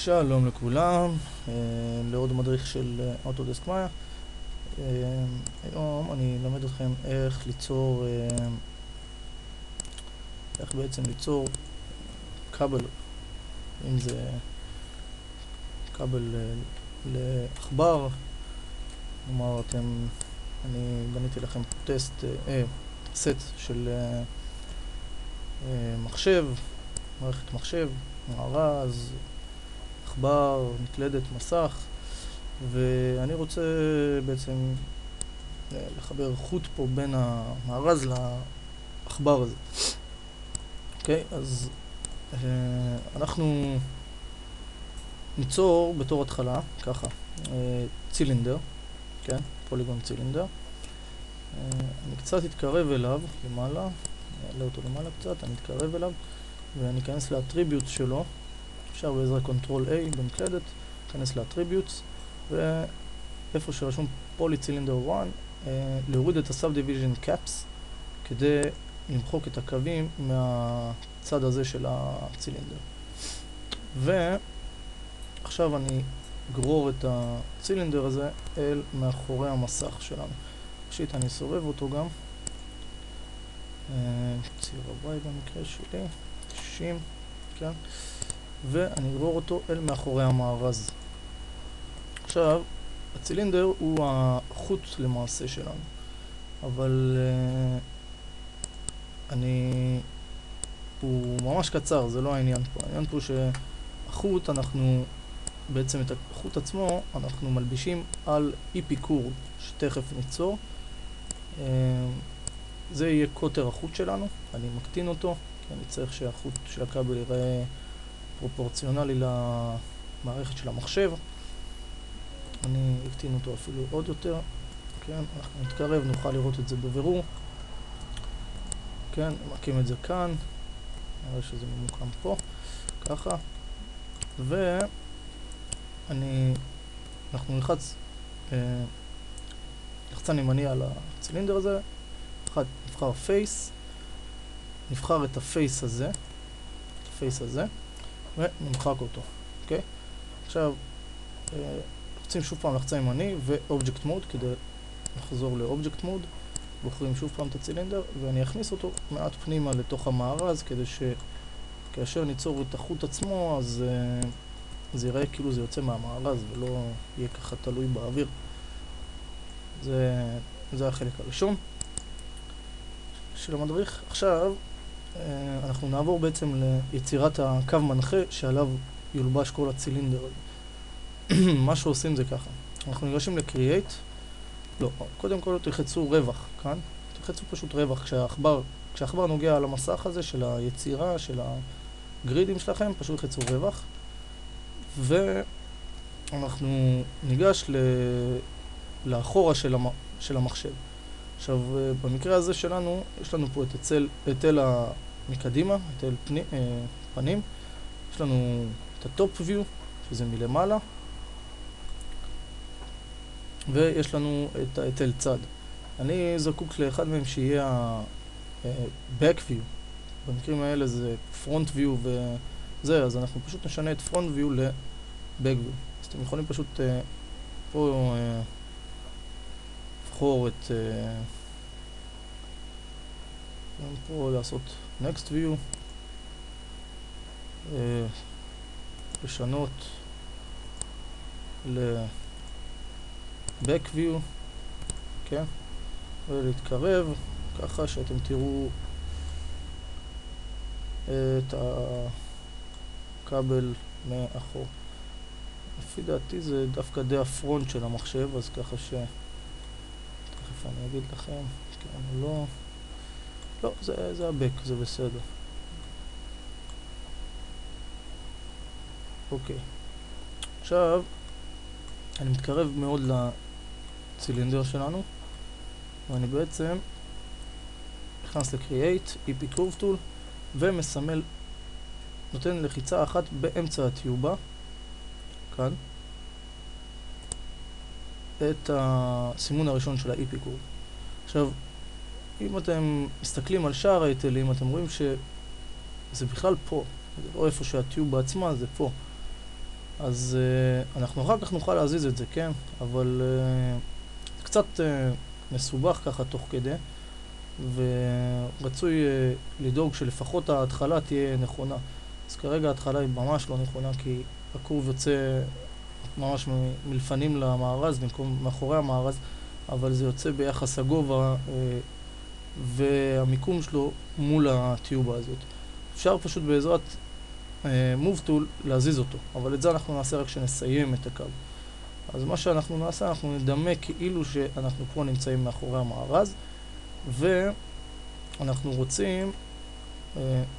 שלום לכולם, לעוד מדריך של אוטודסק מאיה. היום אני אלמד אתכם איך ליצור, איך בעצם ליצור כבל, אם זה כבל לעכבר. כלומר, אני בניתי לכם סט של מחשב, מערכת מחשב, מארז, עכבר, מקלדת, מסך, ואני רוצה בעצם לחבר חוט פה בין המארז לעכבר הזה. אוקיי, אז אנחנו ניצור בתור התחלה, ככה, צילינדר, כן, פוליגון צילינדר. אני קצת אתקרב אליו למעלה, נעלה אותו למעלה קצת, אני אתקרב אליו ואני אכנס לאטריביוטס שלו. אפשר בעזרת קונטרול A במקלדת, אכנס לאטריביוטס, ואיפה שרשום פולי-צילינדר 1, להוריד את ה-subdivision caps כדי למחוק את הקווים מהצד הזה של הצילינדר. ועכשיו אני אגרור את הצילינדר הזה אל מאחורי המסך שלנו. ראשית אני אסובב אותו גם, ציר Y במקרה שלי, 90, כן? ואני אגרור אותו אל מאחורי המארז. עכשיו, הצילינדר הוא החוט למעשה שלנו, אבל הוא ממש קצר, זה לא העניין פה. העניין פה שהחוט, בעצם את החוט עצמו אנחנו מלבישים על אפיקורד שתכף ניצור. זה יהיה קוטר החוט שלנו. אני מקטין אותו, כי אני צריך שהחוט של הכבל ייראה פרופורציונלי למערכת של המחשב. אני אקטין אותו אפילו עוד יותר, כן, אנחנו נתקרב, נוכל לראות את זה בבירור. כן, נמקים את זה כאן, נראה שזה ממוקם פה, ככה. אנחנו נלחץ לחצן ימני על הצילינדר הזה, נבחר פייס, נבחר את הפייס הזה, ונמחק אותו, אוקיי? עכשיו, לוחצים שוב פעם לחצן ימני ו-Object Mode כדי לחזור ל-Object Mode, בוחרים שוב פעם את הצילינדר, ואני אכניס אותו מעט פנימה לתוך המארז, כדי שכאשר ניצור את החוט עצמו, אז זה יראה כאילו זה יוצא מהמארז, ולא יהיה ככה תלוי באוויר. זה החלק הראשון של המדריך. עכשיו, אנחנו נעבור בעצם ליצירת הקו מנחה שעליו יולבש כל הצילינדר הזה. מה שעושים זה ככה. אנחנו ניגשים ל-Create. לא, קודם כל תלחצו רווח כאן. תלחצו פשוט רווח כשהעכבר נוגע על המסך הזה של היצירה, של הגרידים שלכם, פשוט תלחצו רווח. ואנחנו ניגש לאחורה של המחשב. עכשיו, במקרה הזה שלנו, יש לנו פה את אל מקדימה, את אל פנים. יש לנו את ה-Top View, שזה מלמעלה. ויש לנו את אל צד. אני זקוק לאחד מהם שיהיה ה-Back View. במקרים האלה זה Front View וזה, אז אנחנו פשוט נשנה את Front View ל-Back View. אז אתם יכולים פשוט פה לבחור את גם פה לעשות Next View, לשנות ל-Back View, כן? ולהתקרב ככה שאתם תראו את הכבל מאחור. לפי דעתי זה דווקא די הפרונט של המחשב, אז ככה תכף אני אגיד לכם, כן או לא. לא, זה הבק, זה בסדר. אוקיי. עכשיו, אני מתקרב מאוד לצילינדר שלנו, ואני בעצם נכנס ל-Create, EP Curve Tool, ומסמל, נותן לחיצה אחת באמצע הטיובה, כאן, את הסימון הראשון של ה-EP Curve. עכשיו, אם אתם מסתכלים על שאר ההיטלים, אתם רואים שזה בכלל פה, זה לא איפה שהטיוב בעצמה, זה פה. אז אנחנו אחר כך נוכל להזיז את זה, כן? אבל קצת מסובך ככה תוך כדי, ורצוי לדאוג שלפחות ההתחלה תהיה נכונה. אז כרגע ההתחלה היא ממש לא נכונה, כי הקורב יוצא ממש מלפנים למארז במקום מאחורי המארז, אבל זה יוצא ביחס הגובה והמיקום שלו מול הטיובה הזאת. אפשר פשוט בעזרת move tool להזיז אותו, אבל את זה אנחנו נעשה רק כשנסיים את הקו. אז מה שאנחנו נעשה, אנחנו נדמה כאילו שאנחנו פה נמצאים מאחורי המארז, ואנחנו רוצים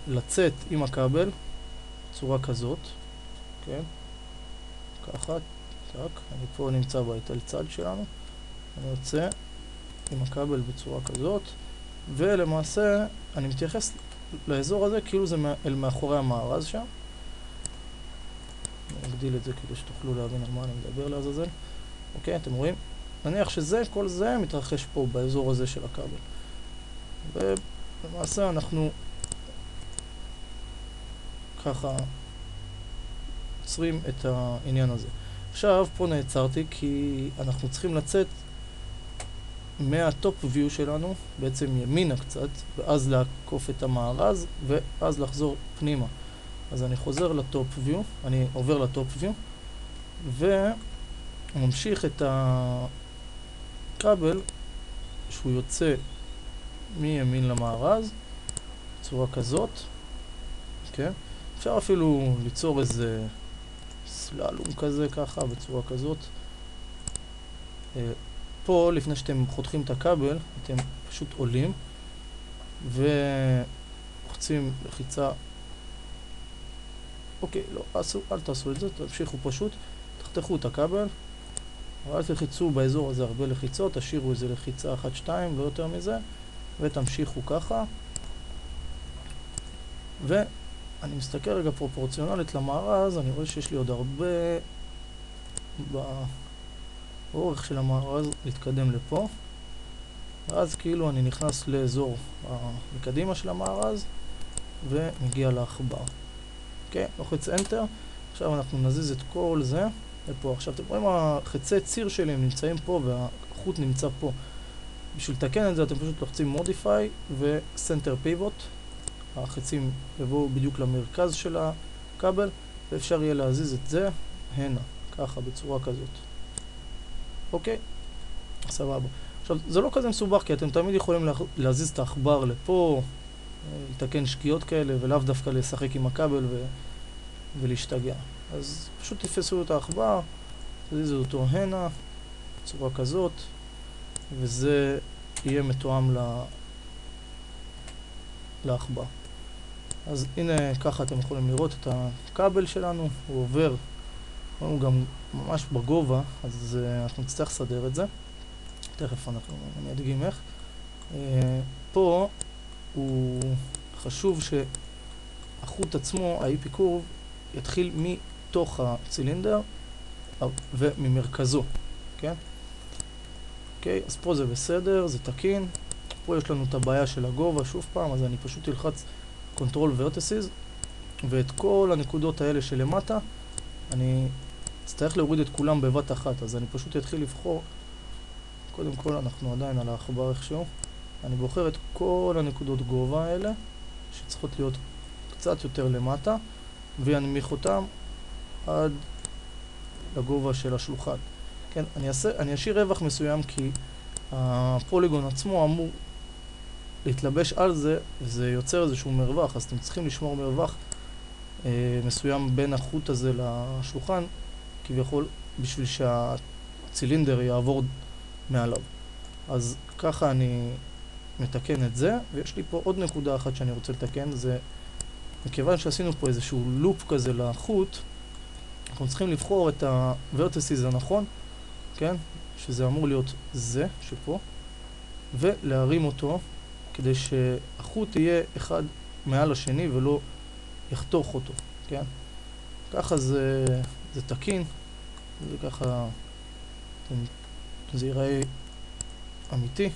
לצאת עם הכבל בצורה כזאת, כן? ככה, אני פה נמצא בהיטל צד שלנו, אני יוצא עם הכבל בצורה כזאת, ולמעשה אני מתייחס לאזור הזה כאילו זה אל מאחורי המארז שם. אני אגדיל את זה כדי שתוכלו להבין על מה אני מדבר לעזאזל. אוקיי, אתם רואים? נניח שזה, כל זה מתרחש פה באזור הזה של הכבל. ולמעשה אנחנו ככה עוצרים את העניין הזה. עכשיו פה נעצרתי כי אנחנו צריכים לצאת מהטופ ויו שלנו, בעצם ימינה קצת, ואז לעקוף את המארז, ואז לחזור פנימה. אז אני חוזר לטופ ויו, אני עובר לטופ ויו, וממשיך את הכבל שהוא יוצא מימין למארז, בצורה כזאת, כן? אפשר אפילו ליצור איזה סללום כזה, ככה, בצורה כזאת. פה, לפני שאתם חותכים את הכבל, אתם פשוט עולים ולוחצים לחיצה. אוקיי, לא, אל תעשו את זה, תמשיכו פשוט, תחתכו את הכבל, אבל אל תלחיצו באזור הזה הרבה לחיצות, תשאירו איזה לחיצה 1-2, לא יותר מזה, ותמשיכו ככה. ואני מסתכל רגע פרופורציונלית למארז, אני רואה שיש לי עוד הרבה באורך של המארז להתקדם לפה, ואז כאילו אני נכנס לאזור מקדימה של המארז ומגיע לעכבר. אוקיי, לוחץ Enter. עכשיו אנחנו נזיז את כל זה לפה. עכשיו אתם רואים החצי ציר שלי הם נמצאים פה והחוט נמצא פה. בשביל לתקן את זה אתם פשוט לוחצים Modify ו-Center Pivot. החצים יבואו בדיוק למרכז של הכבל, ואפשר יהיה להזיז את זה הנה, ככה, בצורה כזאת. אוקיי? סבבה. עכשיו, זה לא כזה מסובך, כי אתם תמיד יכולים להזיז את העכבר לפה, לתקן שגיאות כאלה, ולאו דווקא לשחק עם הכבל ולהשתגע. אז פשוט תפסו את העכבר, תזיזו אותו הנה, בצורה כזאת, וזה יהיה מתואם לעכבר. אז הנה, ככה אתם יכולים לראות את הכבל שלנו, הוא עובר, הוא גם ממש בגובה, אז אנחנו נצטרך לסדר את זה. תכף אני אדגים איך. פה הוא חשוב שהחוט עצמו, ה-IP curve, יתחיל מתוך הצילינדר וממרכזו, כן? אוקיי, אז פה זה בסדר, זה תקין. פה יש לנו את הבעיה של הגובה, שוב פעם, אז אני פשוט אלחץ Control Vertices, ואת כל הנקודות האלה שלמטה, אני אצטרך להוריד את כולם בבת אחת, אז אני פשוט אתחיל לבחור. קודם כל אנחנו עדיין על העכבר איכשהו. אני בוחר את כל הנקודות גובה האלה, שצריכות להיות קצת יותר למטה, ואנמיך אותם עד לגובה של השלוחן. כן, אני אשאיר רווח מסוים, כי הפוליגון עצמו אמור להתלבש על זה, וזה יוצר איזשהו מרווח, אז אתם צריכים לשמור מרווח מסוים בין החוט הזה לשולחן, כביכול בשביל שהצילינדר יעבור מעליו. אז ככה אני מתקן את זה, ויש לי פה עוד נקודה אחת שאני רוצה לתקן, זה מכיוון שעשינו פה איזשהו לופ כזה לחוט, אנחנו צריכים לבחור את הוורטיסיס הנכון, כן? שזה אמור להיות זה שפה, ולהרים אותו כדי שהחוט יהיה אחד מעל השני ולא יחתוך אותו, כן? ככה זה תקין, וככה זה ייראה אמיתי.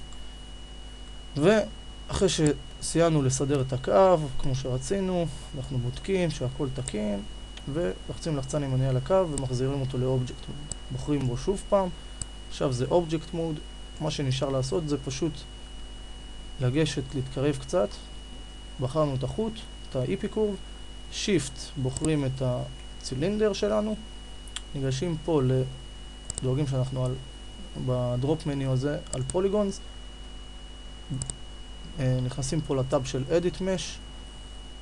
ואחרי שסיימנו לסדר את הקו כמו שרצינו, אנחנו בודקים שהכל תקין, ולחצים לחצן ימני על הקו ומחזירים אותו לאובייקט מוד. בוחרים בו שוב פעם, עכשיו זה אובייקט מוד, מה שנשאר לעשות זה פשוט לגשת, להתקרב קצת, בחרנו את החוט, את ה-Epicurve, שיפט בוחרים את הצילינדר שלנו, ניגשים פה לדואגים שאנחנו בדרופ מניו הזה על פוליגונס, נכנסים פה לטאב של Edit Mesh,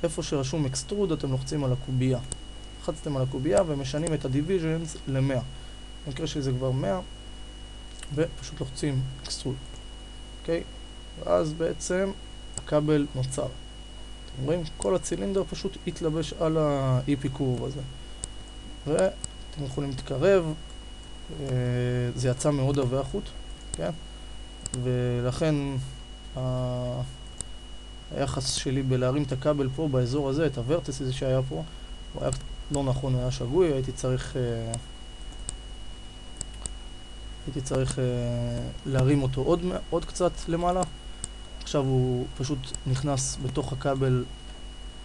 איפה שרשום Extrude אתם לוחצים על הקובייה. לחצתם על הקובייה ומשנים את ה-Divisions ל-100. במקרה שזה כבר 100, ופשוט לוחצים Extrude. אוקיי? ואז בעצם הכבל נוצר. אתם רואים? כל הצילינדר פשוט יתלבש על ה-Epicurve הזה. ואתם יכולים להתקרב, זה יצא מאוד עבה החוט, כן? ולכן היחס שלי בלהרים את הכבל פה באזור הזה, את הוורטס הזה שהיה פה, הוא היה לא נכון, הוא היה שגוי, הייתי צריך להרים אותו עוד קצת למעלה. עכשיו הוא פשוט נכנס בתוך הכבל,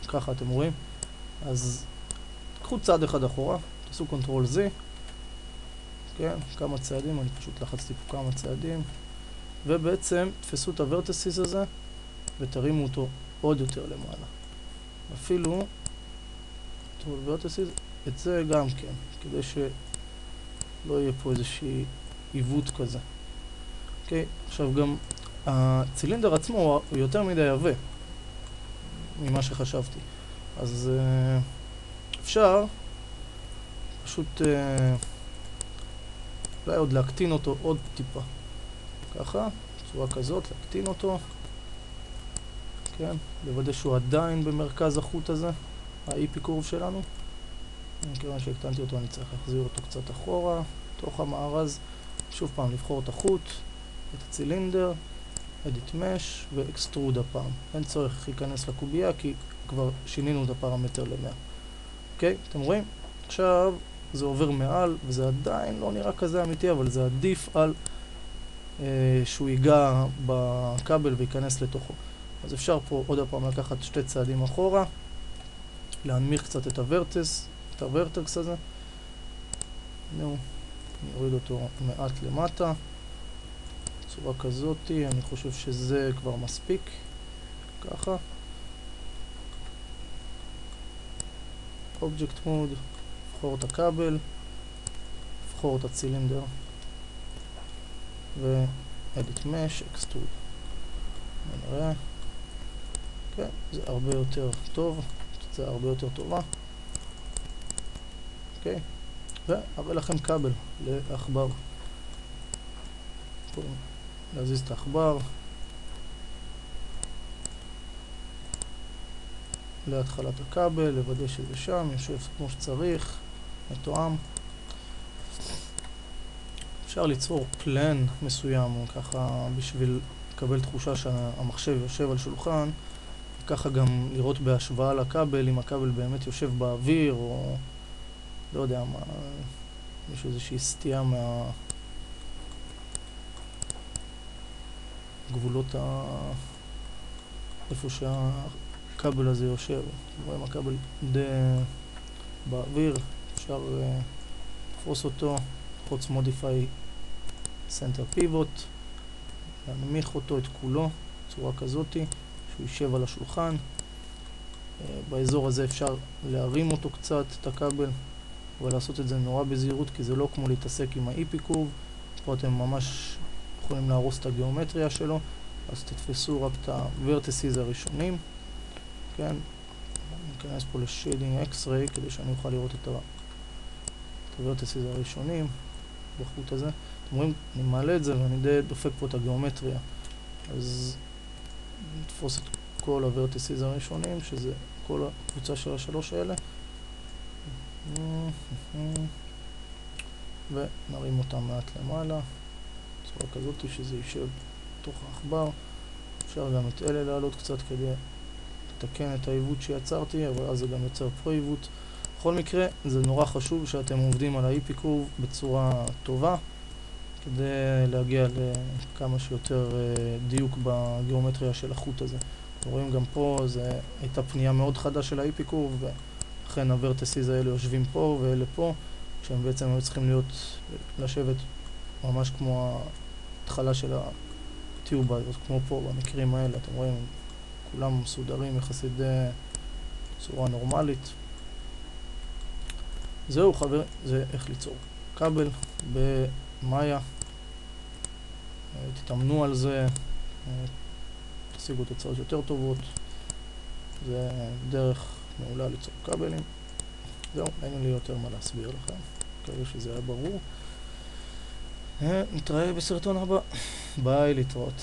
ככה אתם רואים. אז תקחו צעד אחד אחורה, תעשו קונטרול Z, כן, כמה צעדים, אני פשוט לחצתי פה כמה צעדים, ובעצם תפסו את הוורטסיס הזה ותרימו אותו עוד יותר למעלה. אפילו וורטסיס, את זה גם כן, כדי שלא יהיה פה איזושהי עיוות כזה. אוקיי, עכשיו גם הצילינדר עצמו הוא יותר מדי עבה ממה שחשבתי. אז אפשר פשוט אולי עוד להקטין אותו עוד טיפה. ככה, בצורה כזאת, להקטין אותו. כן, לוודא שהוא עדיין במרכז החוט הזה, ה-Epicurve שלנו. מכיוון שהקטנתי אותו אני צריך להחזיר אותו קצת אחורה, תוך המארז. שוב פעם, לבחור את החוט, את הצילינדר, Edit Mesh ו-Extrude הפעם. אין צורך להיכנס לקובייה כי כבר שינינו את הפרמטר ל-100. אוקיי, אתם רואים? עכשיו זה עובר מעל, וזה עדיין לא נראה כזה אמיתי, אבל זה עדיף על שהוא ייגע בכבל וייכנס לתוכו. אז אפשר פה עוד הפעם לקחת שתי צעדים אחורה, להנמיך קצת את הוורטקס הזה. נו, אני אוריד אותו מעט למטה, בצורה כזאתי, אני חושב שזה כבר מספיק, ככה. Object Mode, לבחור את הכבל, לבחור את הצילינדר, ו-Edit Mesh, Extrude. נראה. כן, זה הרבה יותר טוב, זה הרבה יותר טובה. אוקיי, והראה לכם כבל לעכבר. להזיז את העכבר להתחלת הכבל, לוודא שזה שם, יושב כמו שצריך, מתואם. אפשר ליצור פלן מסוים, ככה בשביל לקבל תחושה שהמחשב יושב על שולחן, וככה גם לראות בהשוואה לכבל, אם הכבל באמת יושב באוויר, או לא יודע מה, יש איזושהי סטייה גבולות איפה שהכבל הזה יושב. רואים הכבל די באוויר, אפשר לפרוס אותו, לחוץ Modify Center Pivot, להנמיך אותו את כולו בצורה כזאתי שהוא יישב על השולחן. באזור הזה אפשר להרים אותו קצת, את הכבל, אבל לעשות את זה נורא בזהירות, כי זה לא כמו להתעסק עם ה-Epicurve. פה אתם ממש יכולים להרוס את הגיאומטריה שלו, אז תתפסו רק את הוורטסיס הראשונים. כן, ניכנס פה ל-Shading X-Ray כדי שאני אוכל לראות את הוורטסיס הראשונים בחוט הזה. אתם רואים, אני מעלה את זה ואני די דופק פה את הגיאומטריה, אז נתפוס את כל הוורטסיס הראשונים, שזה כל הקבוצה של השלוש האלה, ונרים אותם מעט למעלה בצורה כזאת שזה יישב בתוך העכבר. אפשר גם את אלה לעלות קצת כדי לתקן את העיוות שיצרתי, אבל אז זה גם יוצר פה עיוות. בכל מקרה, זה נורא חשוב שאתם עובדים על ה-Epicurve בצורה טובה, כדי להגיע לכמה שיותר דיוק בגיאומטריה של החוט הזה. אתם רואים גם פה, זו הייתה פנייה מאוד חדה של ה-Epicurve, לכן הוורטסיז האלה יושבים פה ואלה פה, כשהם בעצם היו צריכים לשבת ממש כמו ההתחלה של הטיובה הזאת, כמו פה במקרים האלה, אתם רואים, כולם מסודרים יחסית בצורה נורמלית. זהו חברים, זה איך ליצור כבל במאיה. תתאמנו על זה, תשיגו תוצאות יותר טובות. זה דרך מעולה ליצור כבלים. זהו, אין לי יותר מה להסביר לכם, מקווה שזה היה ברור. נתראה בסרטון הבא. ביי, להתראות.